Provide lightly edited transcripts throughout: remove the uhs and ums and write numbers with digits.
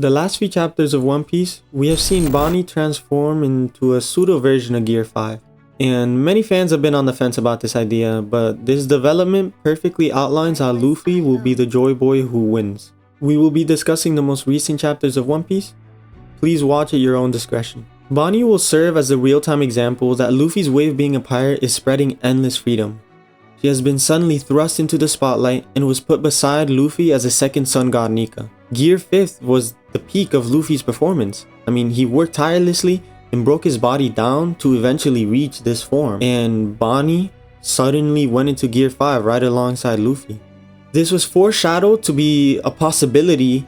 The last few chapters of One Piece, we have seen Bonney transform into a pseudo version of Gear 5. And many fans have been on the fence about this idea, but this development perfectly outlines how Luffy will be the Joyboy who wins. We will be discussing the most recent chapters of One Piece. Please watch at your own discretion. Bonney will serve as a real-time example that Luffy's way of being a pirate is spreading endless freedom. She has been suddenly thrust into the spotlight and was put beside Luffy as a second sun god Nika. Gear 5th was the peak of Luffy's performance. I mean, he worked tirelessly and broke his body down to eventually reach this form. And Bonney suddenly went into Gear 5 right alongside Luffy. This was foreshadowed to be a possibility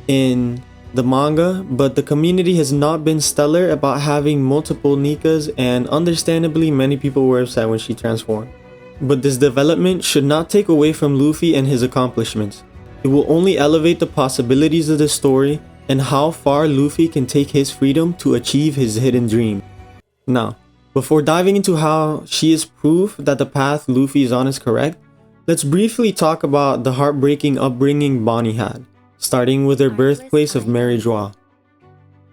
in the manga, but the community has not been stellar about having multiple Nikas, and understandably many people were upset when she transformed. But this development should not take away from Luffy and his accomplishments. It will only elevate the possibilities of the story and how far Luffy can take his freedom to achieve his hidden dream. Now, before diving into how she is proof that the path Luffy is on is correct, let's briefly talk about the heartbreaking upbringing Bonney had, starting with her birthplace of Mary Joie.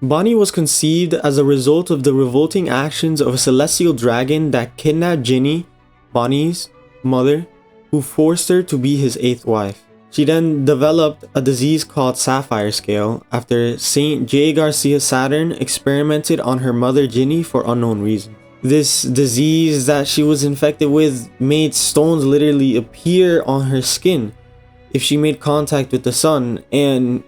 Bonney was conceived as a result of the revolting actions of a celestial dragon that kidnapped Ginny, Bonney's mother, who forced her to be his 8th wife. She then developed a disease called Sapphire Scale after St. J. Garcia Saturn experimented on her mother Ginny for unknown reasons. This disease that she was infected with made stones literally appear on her skin if she made contact with the sun, and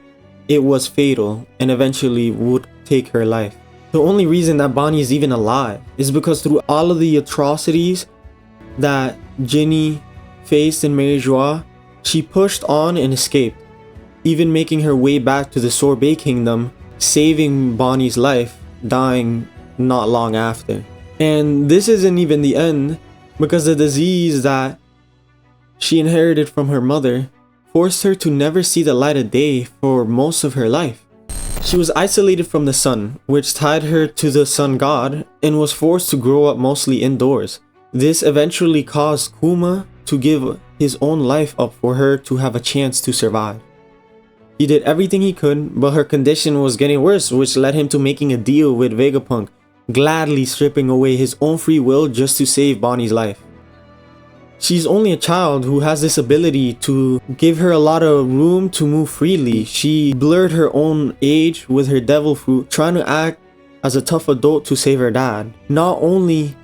it was fatal and eventually would take her life. The only reason that Bonney is even alive is because through all of the atrocities that Ginny faced in Mary Joie, she pushed on and escaped, even making her way back to the Sorbet Kingdom, saving Bonney's life, dying not long after. And this isn't even the end, because the disease that she inherited from her mother forced her to never see the light of day for most of her life. She was isolated from the sun, which tied her to the sun god, and was forced to grow up mostly indoors. This eventually caused Kuma to give his own life up for her to have a chance to survive. He did everything he could, but her condition was getting worse, which led him to making a deal with Vegapunk, gladly stripping away his own free will just to save Bonney's life. She's only a child who has this ability to give her a lot of room to move freely. She blurred her own age with her devil fruit, trying to act as a tough adult to save her dad. Not only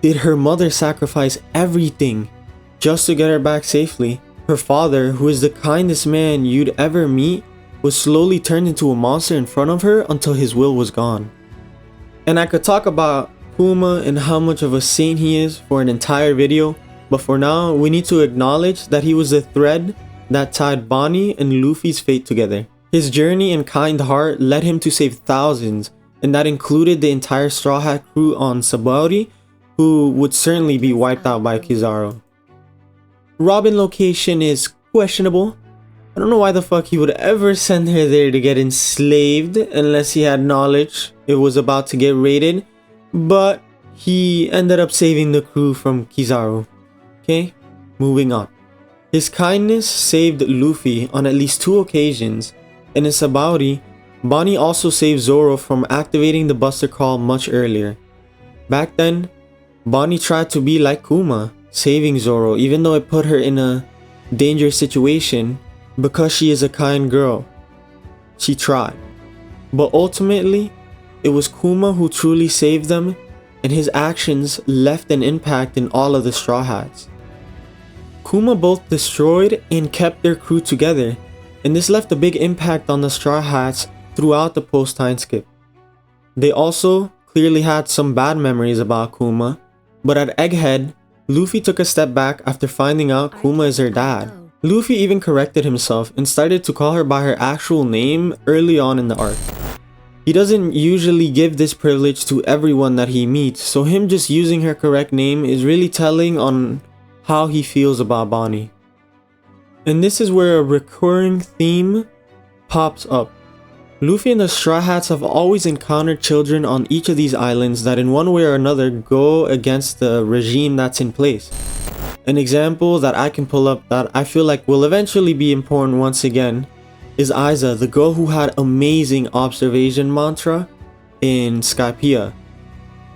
did her mother sacrifice everything just to get her back safely, her father, who is the kindest man you'd ever meet, was slowly turned into a monster in front of her until his will was gone. And I could talk about Puma and how much of a saint he is for an entire video, but for now, we need to acknowledge that he was the thread that tied Bonney and Luffy's fate together. His journey and kind heart led him to save thousands, and that included the entire Straw Hat crew on Sabaody, who would certainly be wiped out by Kizaru. Robin location is questionable. I don't know why the fuck he would ever send her there to get enslaved unless he had knowledge it was about to get raided, but he ended up saving the crew from Kizaru. Okay, moving on. His kindness saved Luffy on at least 2 occasions, and in Sabaody, Bonney also saved Zoro from activating the Buster Call much earlier. Back then, Bonney tried to be like Kuma, saving Zoro even though it put her in a dangerous situation. Because she is a kind girl, she tried. But ultimately, it was Kuma who truly saved them, and his actions left an impact in all of the Straw Hats. Kuma both destroyed and kept their crew together, and this left a big impact on the Straw Hats throughout the post-time skip. They also clearly had some bad memories about Kuma, but at Egghead, Luffy took a step back after finding out Kuma is her dad. Luffy even corrected himself and started to call her by her actual name early on in the arc. He doesn't usually give this privilege to everyone that he meets, so him just using her correct name is really telling on how he feels about Bonney. And this is where a recurring theme pops up. Luffy and the Straw Hats have always encountered children on each of these islands that in one way or another go against the regime that's in place. An example that I can pull up that I feel like will eventually be important once again is Aiza, the girl who had amazing observation mantra in Skypiea.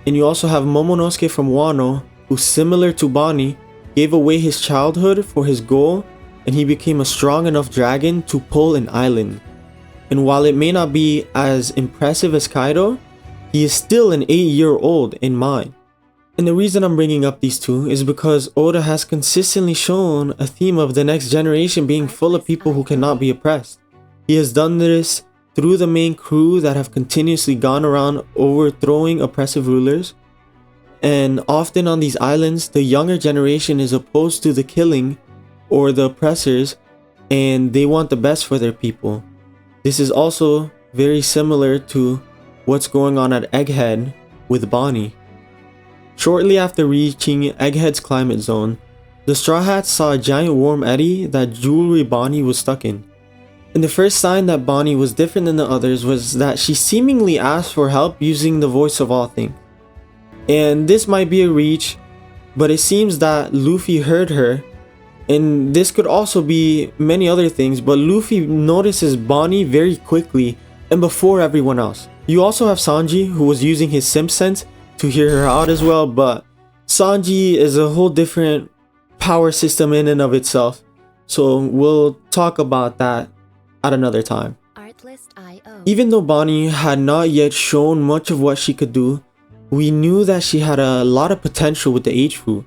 And you also have Momonosuke from Wano, who, similar to Bonney, gave away his childhood for his goal, and he became a strong enough dragon to pull an island. And while it may not be as impressive as Kaido, he is still an 8-year-old in mind. And the reason I'm bringing up these two is because Oda has consistently shown a theme of the next generation being full of people who cannot be oppressed. He has done this through the main crew that have continuously gone around overthrowing oppressive rulers. And often on these islands, the younger generation is opposed to the killing or the oppressors, and they want the best for their people. This is also very similar to what's going on at Egghead with Bonney. Shortly after reaching Egghead's climate zone, the Straw Hats saw a giant warm eddy that Jewelry Bonney was stuck in. And the first sign that Bonney was different than the others was that she seemingly asked for help using the voice of all things. And this might be a reach, but it seems that Luffy heard her, and this could also be many other things, but Luffy notices Bonney very quickly and before everyone else. You also have Sanji, who was using his Simp Sense to hear her out as well, but Sanji is a whole different power system in and of itself, so we'll talk about that at another time. Even though Bonney had not yet shown much of what she could do, we knew that she had a lot of potential with the age fruit.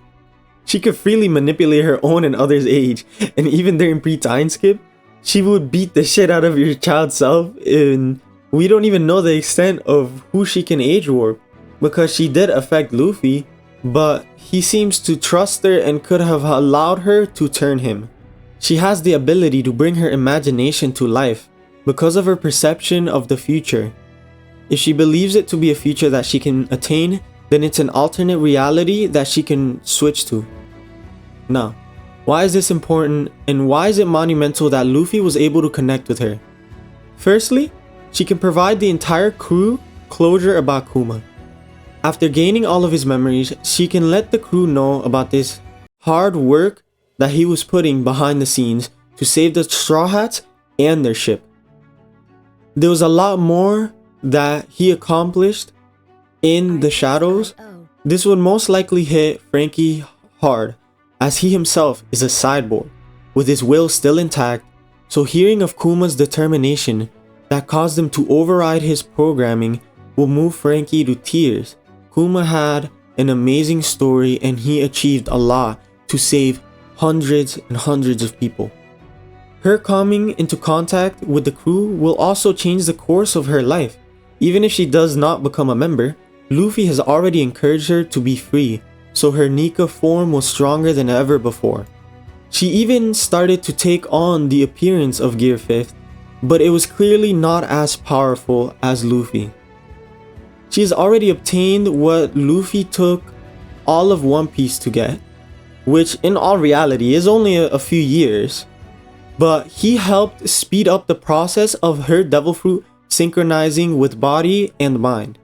She could freely manipulate her own and others' age, and even during pre-time skip, she would beat the shit out of your child self, and we don't even know the extent of who she can age warp, because she did affect Luffy, but he seems to trust her and could have allowed her to turn him. She has the ability to bring her imagination to life because of her perception of the future. If she believes it to be a future that she can attain, then it's an alternate reality that she can switch to. Now, why is this important, and why is it monumental that Luffy was able to connect with her? Firstly, she can provide the entire crew closure about Kuma. After gaining all of his memories, she can let the crew know about this hard work that he was putting behind the scenes to save the Straw Hats and their ship. There was a lot more that he accomplished in the shadows. This would most likely hit Frankie hard, as he himself is a cyborg with his will still intact, so hearing of Kuma's determination that caused him to override his programming will move Frankie to tears. Kuma had an amazing story, and he achieved a lot to save hundreds and hundreds of people. Her coming into contact with the crew will also change the course of her life. Even if she does not become a member, Luffy has already encouraged her to be free, so her Nika form was stronger than ever before. She even started to take on the appearance of Gear 5th, but it was clearly not as powerful as Luffy. She has already obtained what Luffy took all of One Piece to get, which in all reality is only a few years, but he helped speed up the process of her Devil Fruit synchronizing with body and mind.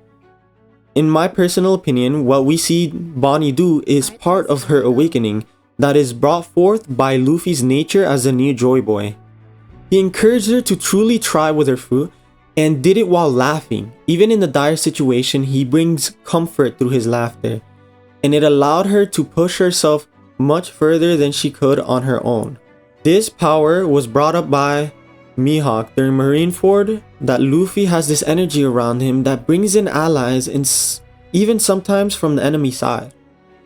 In my personal opinion, what we see Bonney do is part of her awakening that is brought forth by Luffy's nature as a new Joyboy. He encouraged her to truly try with her fruit, and did it while laughing. Even in the dire situation, he brings comfort through his laughter, and it allowed her to push herself much further than she could on her own. This power was brought up by Mihawk during Marineford, that Luffy has this energy around him that brings in allies and even sometimes from the enemy side,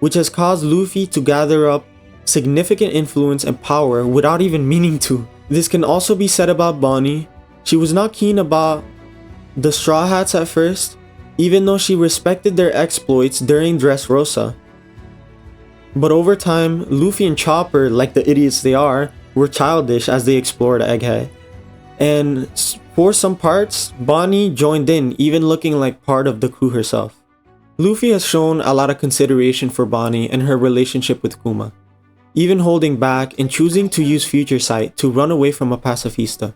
which has caused Luffy to gather up significant influence and power without even meaning to. This can also be said about Bonney. She was not keen about the Straw Hats at first, even though she respected their exploits during Dressrosa. But over time, Luffy and Chopper, like the idiots they are, were childish as they explored Egghead. And for some parts, Bonney joined in, even looking like part of the crew herself. Luffy has shown a lot of consideration for Bonney and her relationship with Kuma, even holding back and choosing to use Future Sight to run away from a pacifista.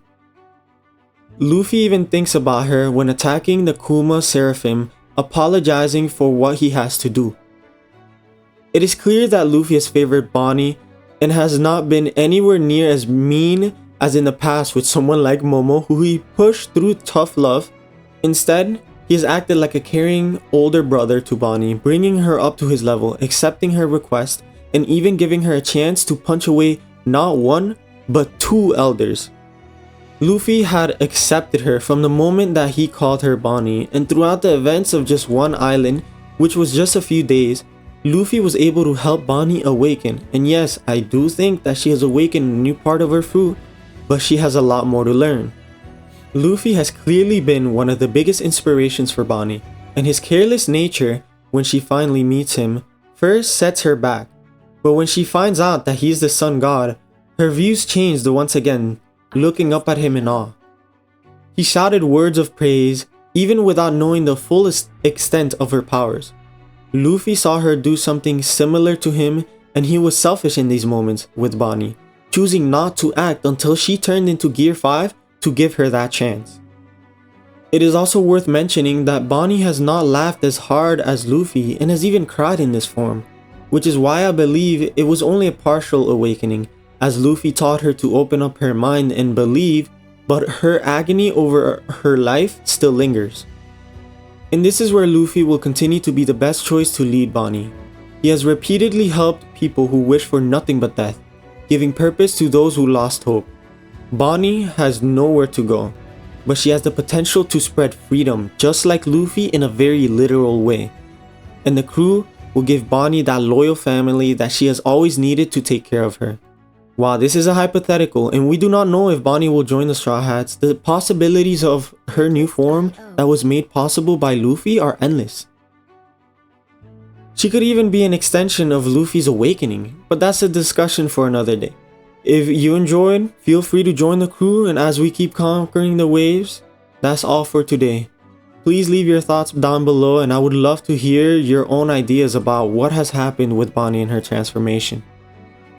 Luffy even thinks about her when attacking the Kuma Seraphim, apologizing for what he has to do. It is clear that Luffy has favored Bonney and has not been anywhere near as mean as in the past with someone like Momo who he pushed through tough love. Instead, he has acted like a caring older brother to Bonney, bringing her up to his level, accepting her request, and even giving her a chance to punch away not one, but 2 elders. Luffy had accepted her from the moment that he called her Bonney, and throughout the events of just one island, which was just a few days, Luffy was able to help Bonney awaken. And yes, I do think that she has awakened a new part of her fruit, but she has a lot more to learn. Luffy has clearly been one of the biggest inspirations for Bonney, and his careless nature when she finally meets him first sets her back, but when she finds out that he's the sun god, her views changed once again, looking up at him in awe. He shouted words of praise even without knowing the fullest extent of her powers. Luffy saw her do something similar to him, and he was selfish in these moments with Bonney, choosing not to act until she turned into Gear 5 to give her that chance. It is also worth mentioning that Bonney has not laughed as hard as Luffy and has even cried in this form, which is why I believe it was only a partial awakening, as Luffy taught her to open up her mind and believe, but her agony over her life still lingers. And this is where Luffy will continue to be the best choice to lead Bonney. He has repeatedly helped people who wish for nothing but death, giving purpose to those who lost hope. Bonney has nowhere to go, but she has the potential to spread freedom just like Luffy in a very literal way. And the crew will give Bonney that loyal family that she has always needed to take care of her. While this is a hypothetical and we do not know if Bonney will join the Straw Hats, the possibilities of her new form that was made possible by Luffy are endless. She could even be an extension of Luffy's awakening, but that's a discussion for another day. If you enjoyed, feel free to join the crew, and as we keep conquering the waves, that's all for today. Please leave your thoughts down below, and I would love to hear your own ideas about what has happened with Bonney and her transformation.